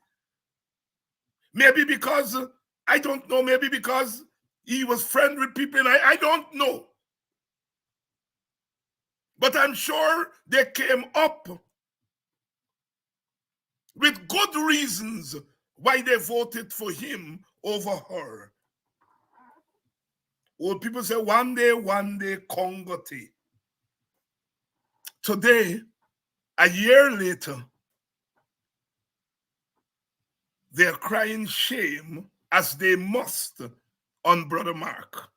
Maybe because, I don't know, maybe because he was friends with people. I don't know. But I'm sure they came up with good reasons why they voted for him over her. Old people say, one day, Congote. Today, a year later, they're crying shame, as they must, on Brother Mark.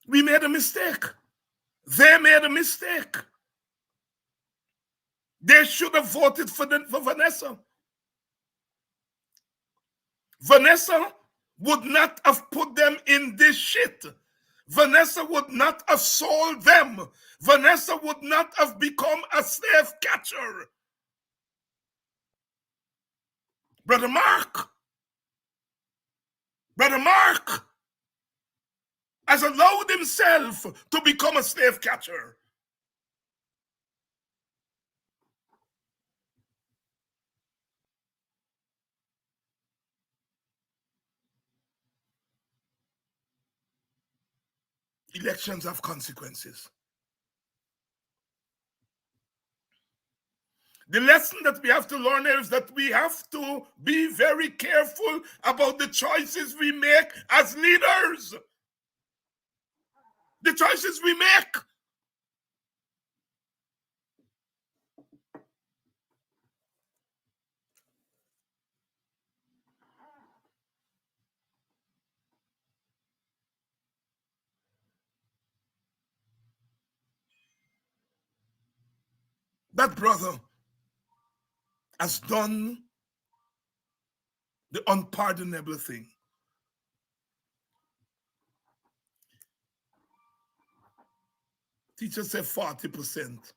We made a mistake. They made a mistake. They should have voted for Vanessa. Vanessa would not have put them in this shit. Vanessa would not have sold them. Vanessa would not have become a slave catcher. Brother Mark has allowed himself to become a slave catcher. Elections have consequences. The lesson that we have to learn is that we have to be very careful about the choices we make as leaders. The choices we make. That brother has done the unpardonable thing. Teacher said 40%.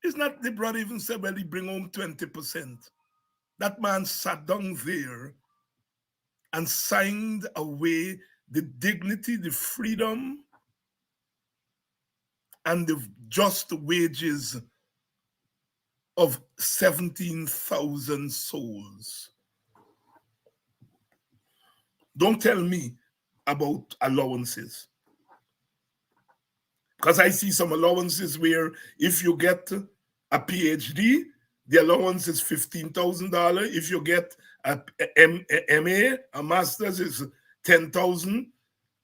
It's not the brother even said, well, he bring home 20%. That man sat down there and signed away the dignity, the freedom, and the just wages of 17,000 souls. Don't tell me about allowances. Because I see some allowances where if you get a PhD, the allowance is $15,000. If you get a MA, a master's, is $10,000.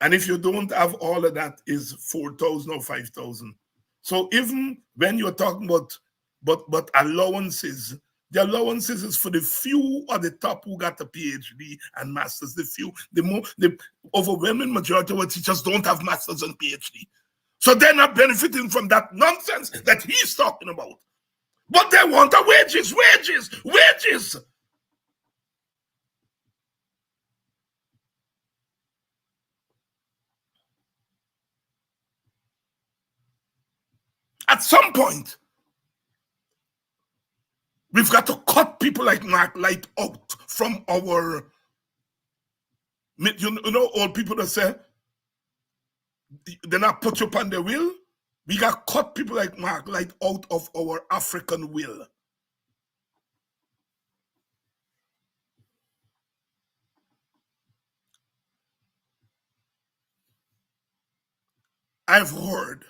And if you don't have all of that, is $4,000 or $5,000. So even when you're talking about but allowances, the allowances is for the few at the top who got a PhD and masters. The overwhelming majority of our teachers don't have masters and PhD. So they're not benefiting from that nonsense that he's talking about. But they want the wages. At some point, we've got to cut people like Mark Light out from our, old people that say, they're not put you upon their will. We got to cut people like Mark Light out of our African will. I've heard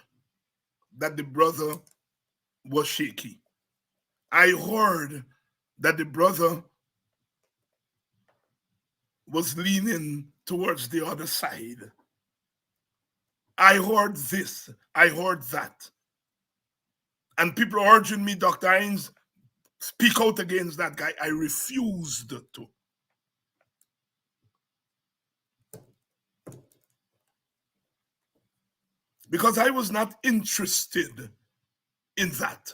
that the brother was shaky. I heard that the brother was leaning towards the other side. I heard this, I heard that. And people are urging me, Dr. Hines, speak out against that guy. I refused to. Because I was not interested in that.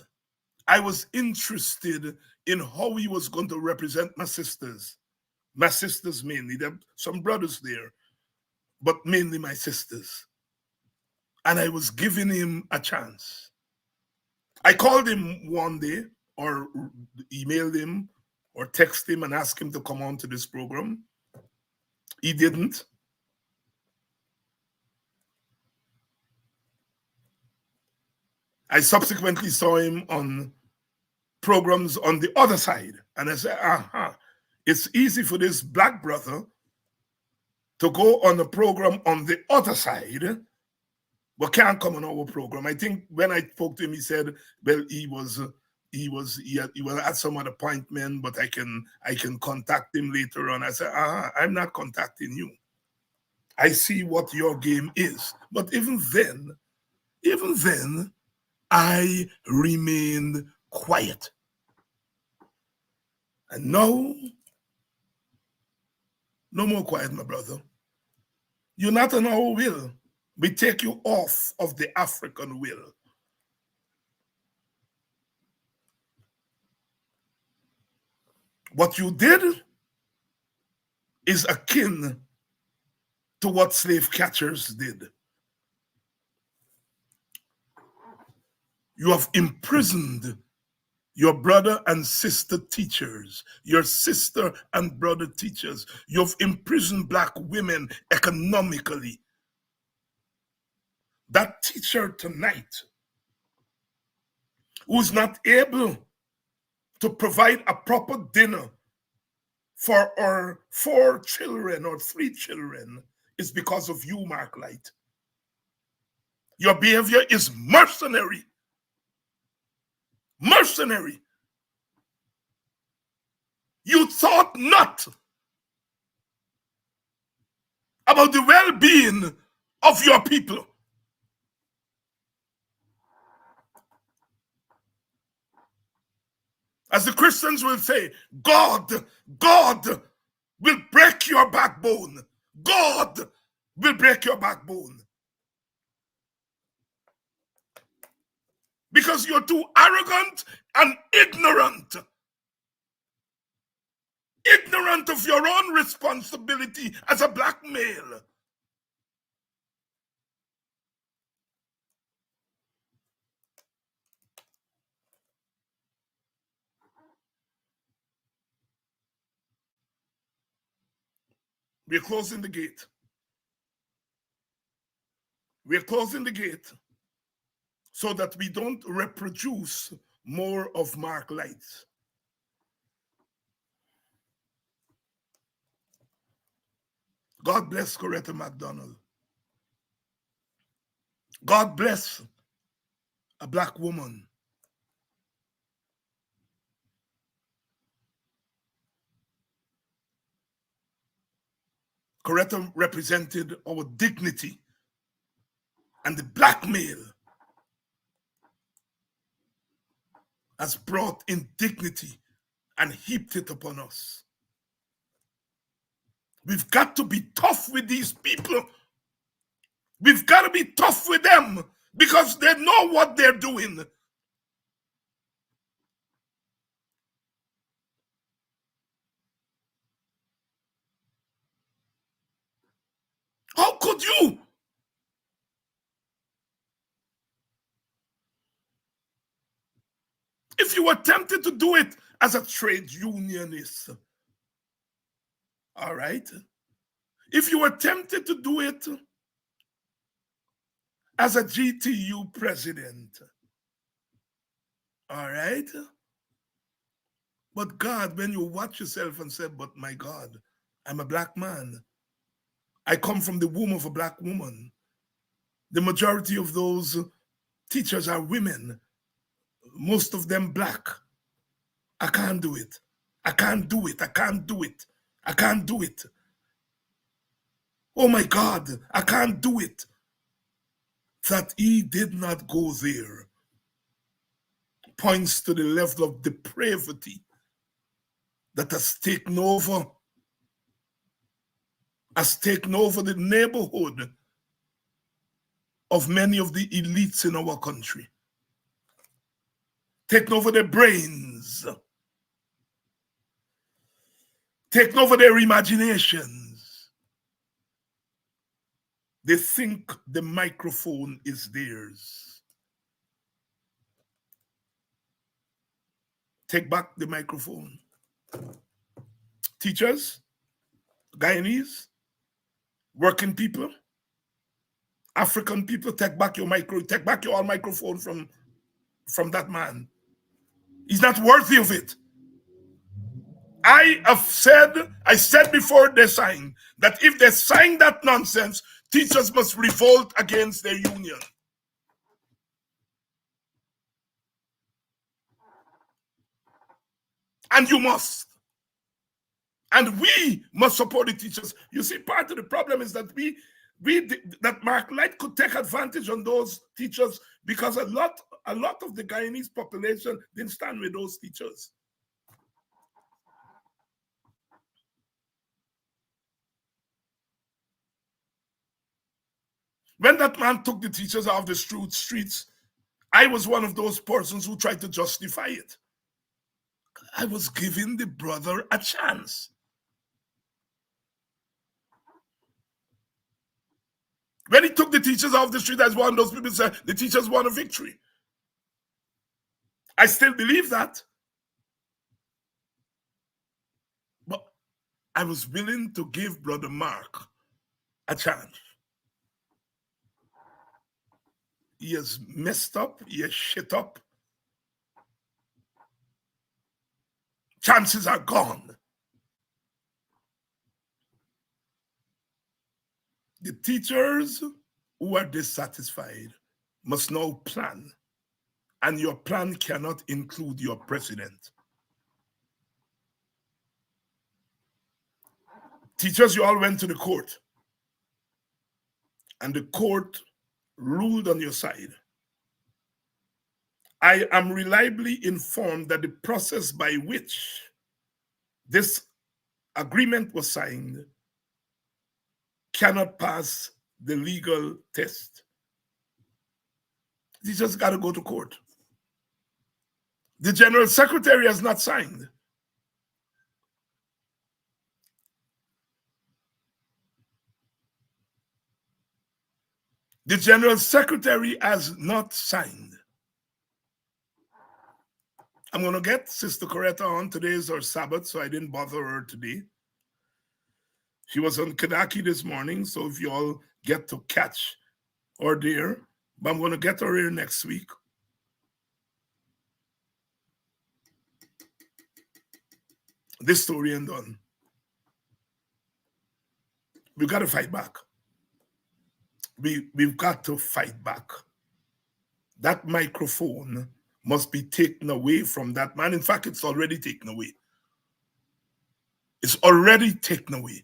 I was interested in how he was going to represent my sisters. My sisters mainly. There are some brothers there, but mainly my sisters. And I was giving him a chance. I called him one day, or emailed him, or text him and asked him to come on to this program. He didn't. I subsequently saw him on programs on the other side. And I said, it's easy for this black brother to go on a program on the other side, but can't come on our program. I think when I spoke to him, he said, well, he had some other appointment, but I can contact him later on. I said, I'm not contacting you. I see what your game is. But even then, I remained quiet. And no more quiet, my brother. You're not on our will. We take you off of the African will. What you did is akin to what slave catchers did. You have imprisoned your brother and sister teachers, your sister and brother teachers. You've imprisoned black women economically. That teacher tonight who's not able to provide a proper dinner for our 4 children or 3 children is because of you, Mark Light. Your behavior is mercenary. Mercenary. You thought not about the well-being of your people. As the Christians will say, God will break your backbone. God will break your backbone. Because you're too arrogant and ignorant. Ignorant of your own responsibility as a black male. We're closing the gate. We're closing the gate so that we don't reproduce more of Mark Lights. God bless Coretta McDonald. God bless a black woman. Coretta represented our dignity, and the black male has brought indignity and heaped it upon us. We've got to be tough with these people. We've got to be tough with them because they know what they're doing. How could you? If you were tempted to do it as a trade unionist, all right? If you were tempted to do it as a GTU president, all right? But God, when you watch yourself and say, but my God, I'm a black man. I come from the womb of a black woman. The majority of those teachers are women, most of them black. I can't do it. I can't do it. I can't do it. I can't do it. Oh my God, I can't do it. That he did not go there points to the level of depravity that has taken over the neighborhood of many of the elites in our country, taken over their brains, taken over their imaginations. They think the microphone is theirs. Take back the microphone. Teachers, Guyanese, working people, African people, take back your microphone from that man. He's not worthy of it. I said before they signed that if they sign that nonsense, teachers must revolt against their union. And you must. And we must support the teachers. You see, part of the problem is that that Mark Light could take advantage on those teachers because a lot of the Guyanese population didn't stand with those teachers. When that man took the teachers off the streets, I was one of those persons who tried to justify it. I was giving the brother a chance. When he took the teachers off the street, as one of those people said, the teachers won a victory. I still believe that. But I was willing to give Brother Mark a chance. He has messed up, he has shit up. Chances are gone. The teachers who are dissatisfied must now plan. And your plan cannot include your president. Teachers, you all went to the court. And the court ruled on your side. I am reliably informed that the process by which this agreement was signed cannot pass the legal test. He just got to go to court. The General Secretary has not signed. The General Secretary has not signed. I'm going to get Sister Coretta on. Today is her Sabbath, so I didn't bother her today. She was on Kadaki this morning, so if you all get to catch her there, but I'm going to get her here next week. This story ain't done. We've got to fight back. We've got to fight back. That microphone must be taken away from that man. In fact, it's already taken away. It's already taken away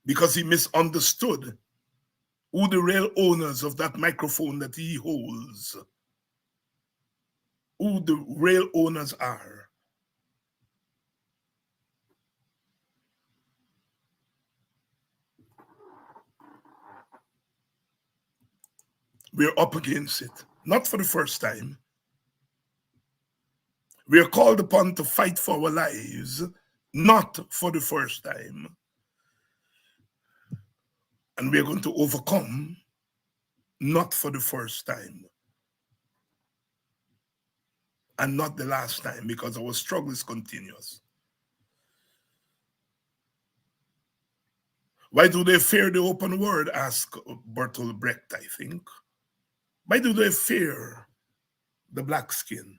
because he misunderstood who the real owners of that microphone that he holds, who the real owners are. We're up against it, not for the first time. We are called upon to fight for our lives, not for the first time. And we are going to overcome, not for the first time. And not the last time, because our struggle is continuous. Why do they fear the open word? Asked Bertolt Brecht, I think. Why do they fear the black skin?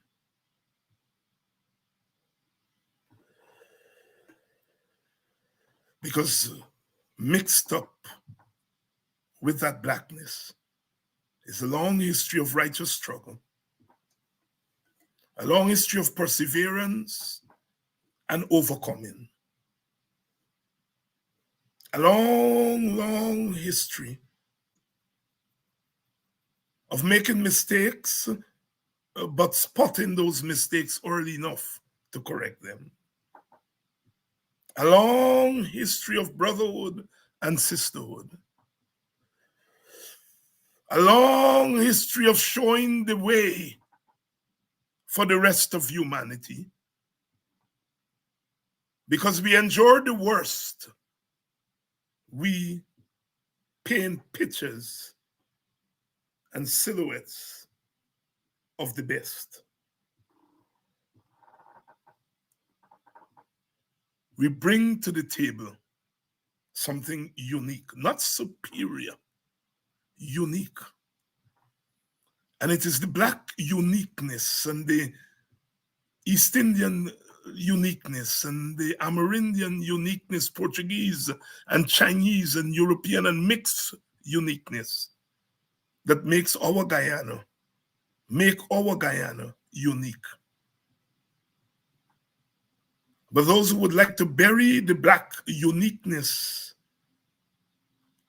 Because mixed up with that blackness It's a long history of righteous struggle, a long history of perseverance and overcoming, a long, long history of making mistakes, but spotting those mistakes early enough to correct them. A long history of brotherhood and sisterhood. A long history of showing the way for the rest of humanity. Because we endure the worst, we paint pictures and silhouettes of the best. We bring to the table something unique, not superior, unique. And it is the Black uniqueness and the East Indian uniqueness and the Amerindian uniqueness, Portuguese and Chinese and European and mixed uniqueness that make our Guyana unique. But those who would like to bury the Black uniqueness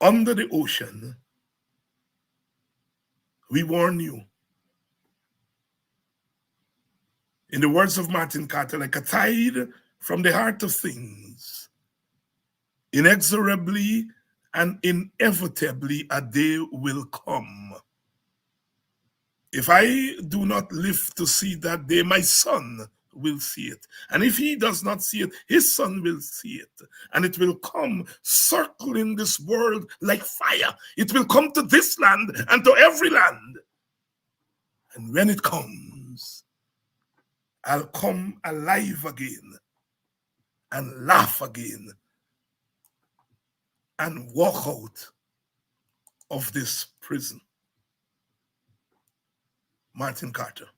under the ocean, we warn you. In the words of Martin Carter, like a tide from the heart of things, inexorably and inevitably a day will come. If I do not live to see that day, my son will see it. And if he does not see it, his son will see it. And it will come circling this world like fire. It will come to this land and to every land. And when it comes, I'll come alive again and laugh again and walk out of this prison. Martin Carter.